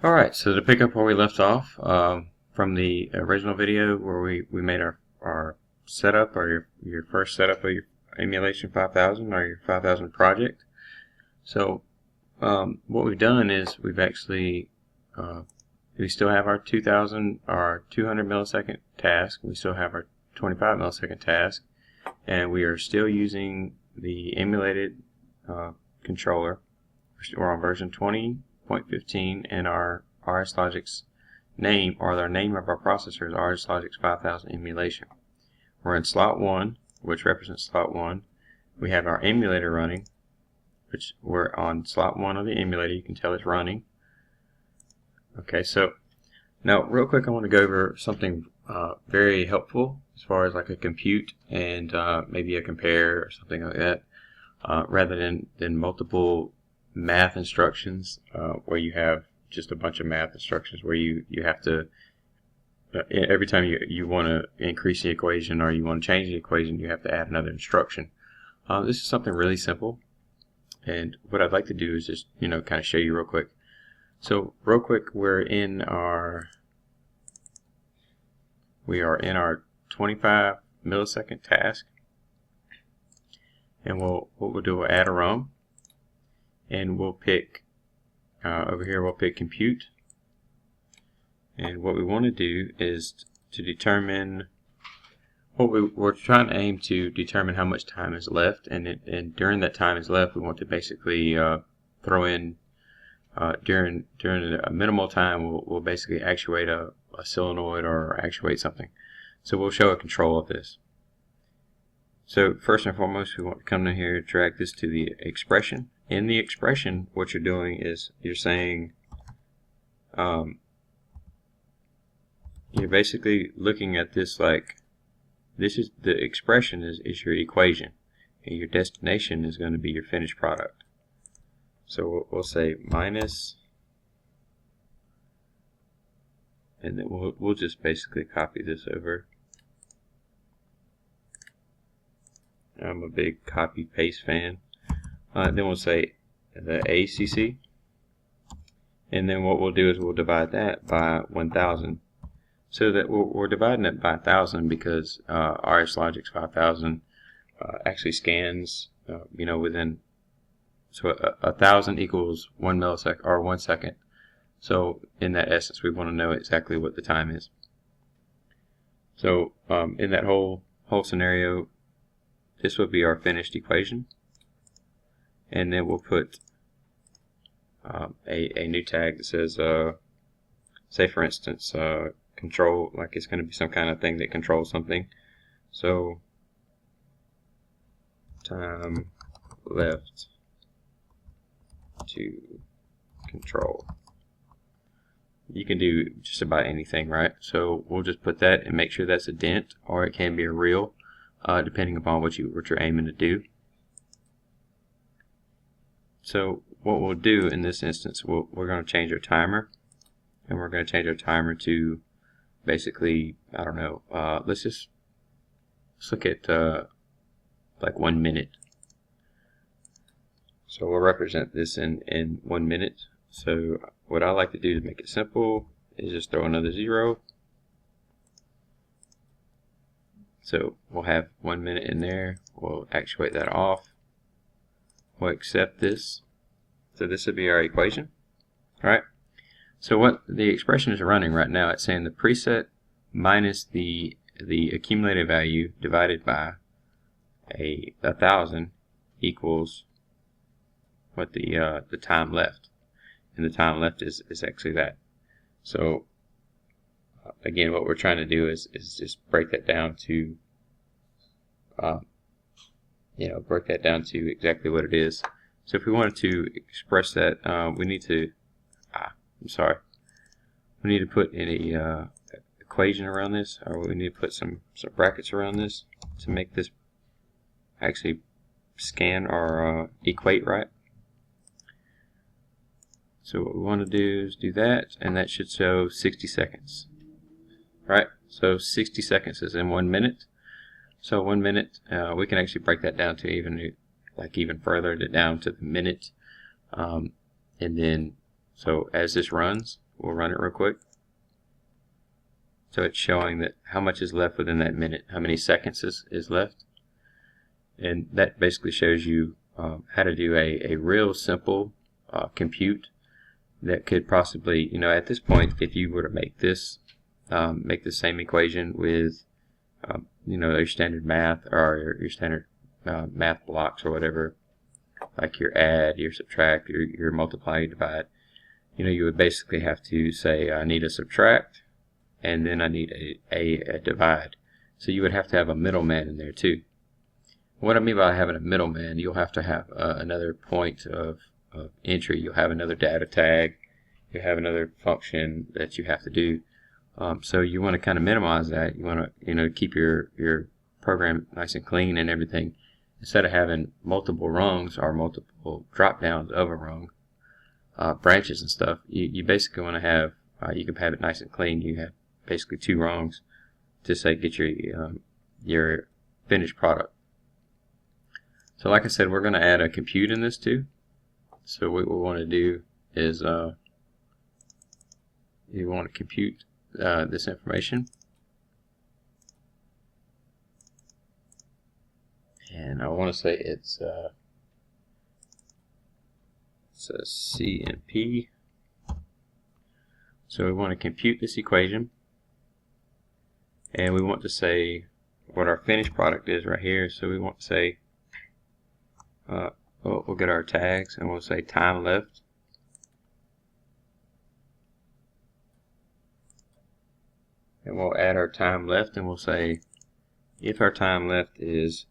Alright, so to pick up where we left off from the original video where we made our setup, or your first setup of your emulation 5000 or your 5000 project. So what we've done is we've actually we still have our 200 millisecond task, we still have our 25 millisecond task, and we are still using the emulated controller. We're on version 20.15, and our RSLogix name, or the name of our processor, is RSLogix 5000 emulation. We're in slot 1, which represents slot 1. We have our emulator running, which we're on slot 1 of the emulator. You can tell it's running. Okay, so now real quick I want to go over something very helpful as far as like a compute and maybe a compare or something like that, rather than multiple math instructions where you have just a bunch of math instructions where you have to every time you want to increase the equation or you want to change the equation, you have to add another instruction. This is something really simple, and what I'd like to do is just kind of show you real quick. So real quick, we are in our 25 millisecond task, and what we'll do, we'll add a rung, and we'll pick over here, we'll pick compute, and what we want to do is to determine we're trying to aim to determine how much time is left, and during that time is left, we want to basically throw in during a minimal time, we'll basically actuate a solenoid or actuate something. So we'll show a control of this. So first and foremost, we want to come in here and drag this to the expression. In the expression, what you're doing is you're saying you're basically looking at this like this is the expression is your equation, and your destination is going to be your finished product. So we'll say minus, and then we'll just basically copy this over. I'm a big copy paste fan. Then we'll say the ACC, and then what we'll do is we'll divide that by 1000, so that we're dividing it by 1000 because RSLogix 5000 actually scans within, so 1000 equals 1 millisecond or 1 second. So in that essence, we want to know exactly what the time is. So in that whole scenario, this would be our finished equation, and then we'll put a new tag that says, say for instance, control, like it's going to be some kind of thing that controls something. So time left to control. You can do just about anything, right? So we'll just put that and make sure that's a dent, or it can be a real, depending upon what you're aiming to do. So what we'll do in this instance, we're going to change our timer, and we're going to change our timer to basically, I don't know, let's look at like 1 minute. So we'll represent this in 1 minute. So what I like to do to make it simple is just throw another 0. So we'll have 1 minute in there. We'll actuate that off. We'll accept this. So this would be our equation. Alright. So what the expression is running right now, it's saying the preset minus the accumulated value divided by 1000 equals what the time left, and the time left is actually that. So again, what we're trying to do is just break that down to break that down to exactly what it is. So if we wanted to express that, we need to we need to put in a equation around this, or we need to put some brackets around this to make this actually scan or equate right. So what we want to do is do that, and that should show 60 seconds. Right? So 60 seconds is in 1 minute. So 1 minute, we can actually break that down to even further down to the minute, and then So as this runs, we'll run it real quick. So it's showing that how much is left within that minute, how many seconds is left. And that basically shows you how to do a real simple compute that could possibly, at this point, if you were to make this, make the same equation with, your standard math or your standard math blocks or whatever, like your add, your subtract, your multiply, your divide, you would basically have to say, I need a subtract, and then I need a divide. So you would have to have a middleman in there too. What I mean by having a middleman, you'll have to have another point of entry. You'll have another data tag. You have another function that you have to do. So you want to kind of minimize that. You want to keep your program nice and clean and everything. Instead of having multiple rungs or multiple drop downs of a rung, branches and stuff, you basically want to have, you can have it nice and clean. You have basically 2 rungs to say get your finished product. So like I said, we're going to add a compute in this too. So what we want to do is you want to compute this information. And I want to say it's a C and P. So we want to compute this equation. And we want to say what our finished product is right here. So we want to say, we'll get our tags and we'll say time left. And we'll add our time left and we'll say if our time left is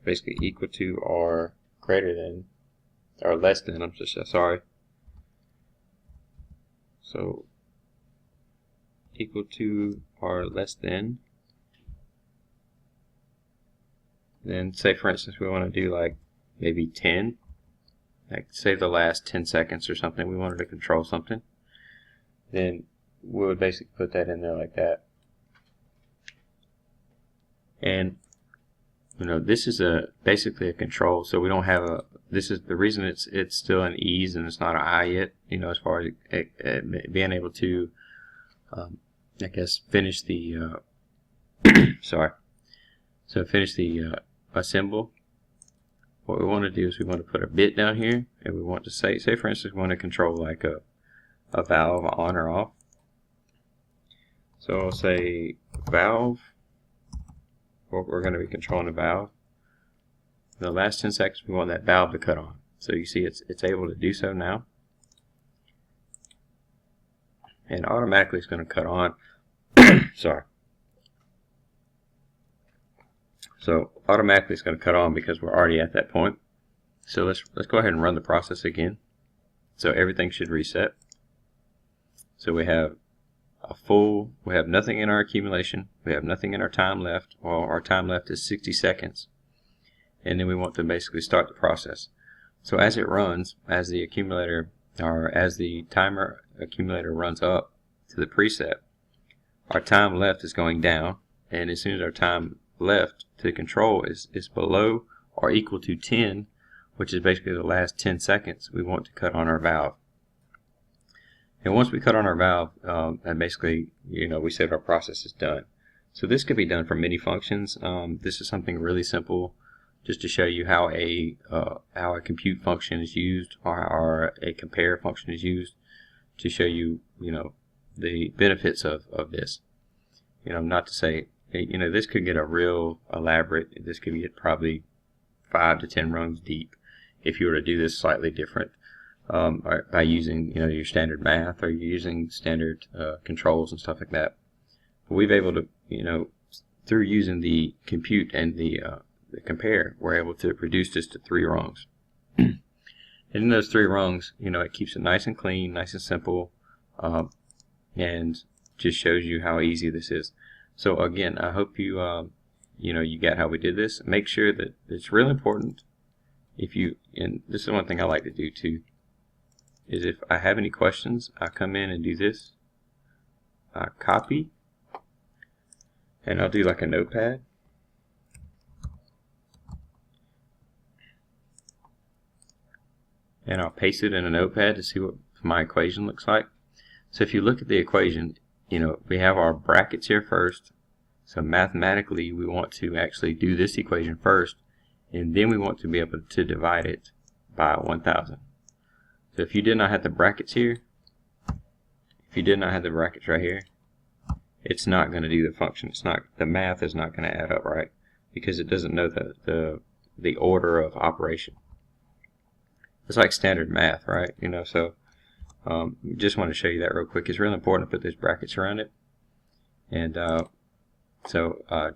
basically equal to or greater than or less than, I'm just sorry. So equal to or less than, then say for instance we want to do like maybe 10, like say the last 10 seconds or something, we wanted to control something, then we would basically put that in there like that. And this is basically a control, so we don't have a, this is the reason it's still an ease and it's not an I yet, as far as being able to I guess finish the sorry, so finish the assemble. What we want to do is we want to put a bit down here, and we want to say for instance we want to control like a valve on or off. So I'll say valve, we're going to be controlling the valve. In the last 10 seconds we want that valve to cut on. So you see it's able to do so now. And automatically it's going to cut on. Sorry. So automatically it's going to cut on because we're already at that point. So let's go ahead and run the process again. So everything should reset. So we have we have nothing in our accumulation, we have nothing in our time left. Well, our time left is 60 seconds. And then we want to basically start the process. So as it runs, as the accumulator or as the timer accumulator runs up to the preset, our time left is going down, and as soon as our time left to control is below or equal to 10, which is basically the last 10 seconds, we want to cut on our valve. And once we cut on our valve, and basically, we said our process is done. So this could be done for many functions. This is something really simple, just to show you how a compute function is used, or a compare function is used, to show you, the benefits of this. Not to say, this could get a real elaborate. This could get probably 5 to 10 rungs deep if you were to do this slightly different. By using your standard math, or you're using standard controls and stuff like that. But we've able to through using the compute and the compare, we're able to reduce this to 3 rungs. And in those 3 rungs, it keeps it nice and clean, nice and simple, and just shows you how easy this is. So again, I hope you you got how we did this. Make sure that it's really important. And this is one thing I like to do too, is if I have any questions, I come in and do this. I copy, and I'll do like a notepad. and I'll paste it in a notepad to see what my equation looks like. So if you look at the equation, we have our brackets here first. So mathematically, we want to actually do this equation first, and then we want to be able to divide it by 1,000. So if you did not have the brackets here, if you did not have the brackets right here, it's not going to do the function. The math is not going to add up right, because it doesn't know the order of operation. It's like standard math, right? So just want to show you that real quick. It's really important to put those brackets around it, and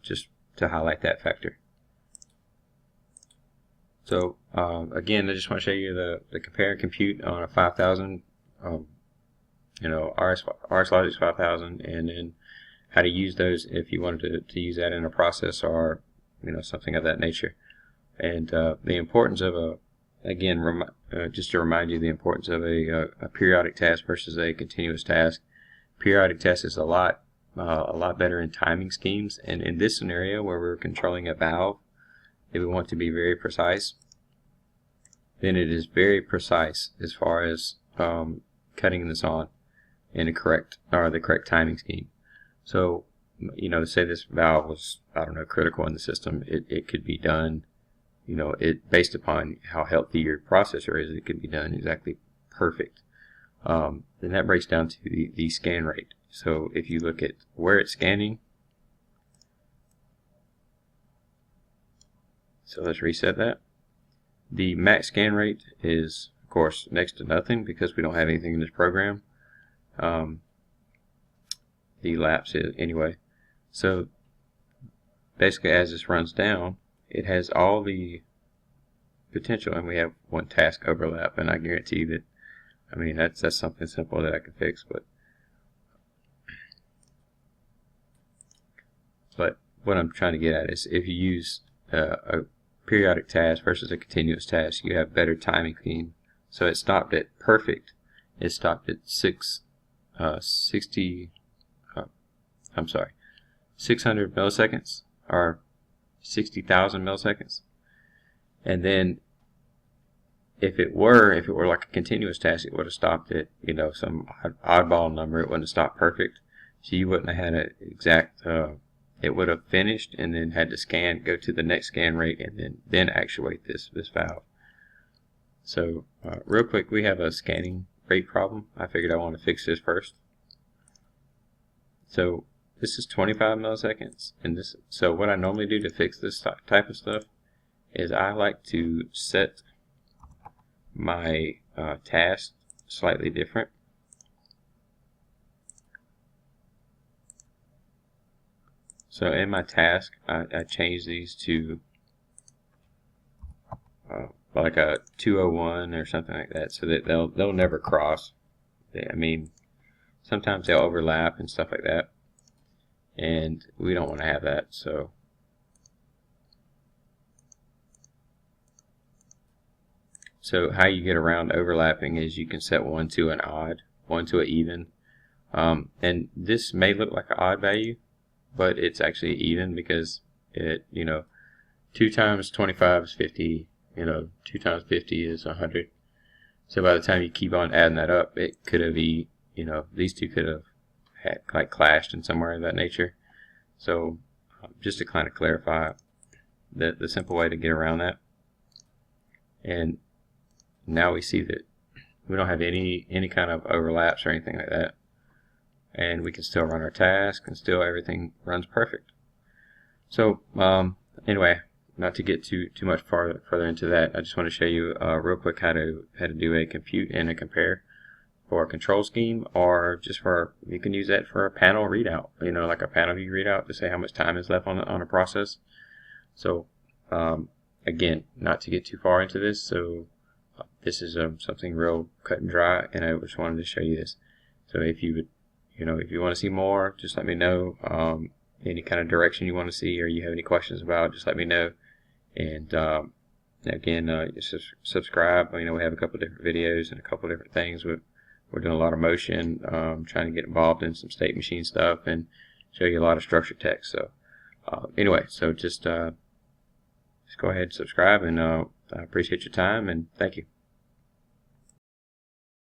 just to highlight that factor. So again, I just want to show you the compare and compute on a 5,000, RSLogix 5,000, and then how to use those if you wanted to use that in a process or something of that nature. And the importance of just to remind you the importance of a periodic task versus a continuous task. Periodic task is a lot better in timing schemes, and in this scenario where we're controlling a valve, if we want to be very precise, then it is very precise as far as cutting this on in the correct timing scheme. So, say this valve was, critical in the system, it could be done, based upon how healthy your processor is, it could be done exactly perfect. Then that breaks down to the scan rate. So if you look at where it's scanning, so let's reset that. The max scan rate is, of course, next to nothing because we don't have anything in this program. The lapse is anyway. So basically, as this runs down, it has all the potential, and we have one task overlap, and I guarantee that, that's something simple that I can fix, but what I'm trying to get at is if you use a periodic task versus a continuous task, you have better timing scheme. So it stopped at perfect. It stopped at 600 milliseconds or 60,000 milliseconds. And then if it were like a continuous task, it would have stopped at some oddball number. It wouldn't have stopped perfect. So you wouldn't have had an exact. It would have finished and then had to go to the next scan rate, and then actuate this valve. So real quick, we have a scanning rate problem. I figured I want to fix this first. So this is 25 milliseconds, and so what I normally do to fix this type of stuff is I like to set my task slightly different. So in my task, I change these to like a 201 or something like that, so that they'll never cross. Sometimes they'll overlap and stuff like that, and we don't want to have that. So how you get around overlapping is you can set one to an odd, one to an even, and this may look like an odd value, but it's actually even because it 2 times 25 is 50. 2 times 50 is 100. So by the time you keep on adding that up, it could have these two could have had clashed in somewhere of that nature. So just to kind of clarify the simple way to get around that. And now we see that we don't have any kind of overlaps or anything like that, and we can still run our task, and still everything runs perfect. So anyway, not to get too much further into that, I just want to show you real quick how to do a compute and a compare for a control scheme, or just you can use that for a panel readout, like a panel view readout to say how much time is left on a process. So again, not to get too far into this, so this is something real cut and dry, and I just wanted to show you this. So if you want to see more, just let me know. Any kind of direction you want to see, or you have any questions about, just let me know. And again, just subscribe. We have a couple different videos and a couple different things. We're doing a lot of motion, trying to get involved in some state machine stuff and show you a lot of structured text. So anyway, so just go ahead and subscribe, and I appreciate your time, and thank you.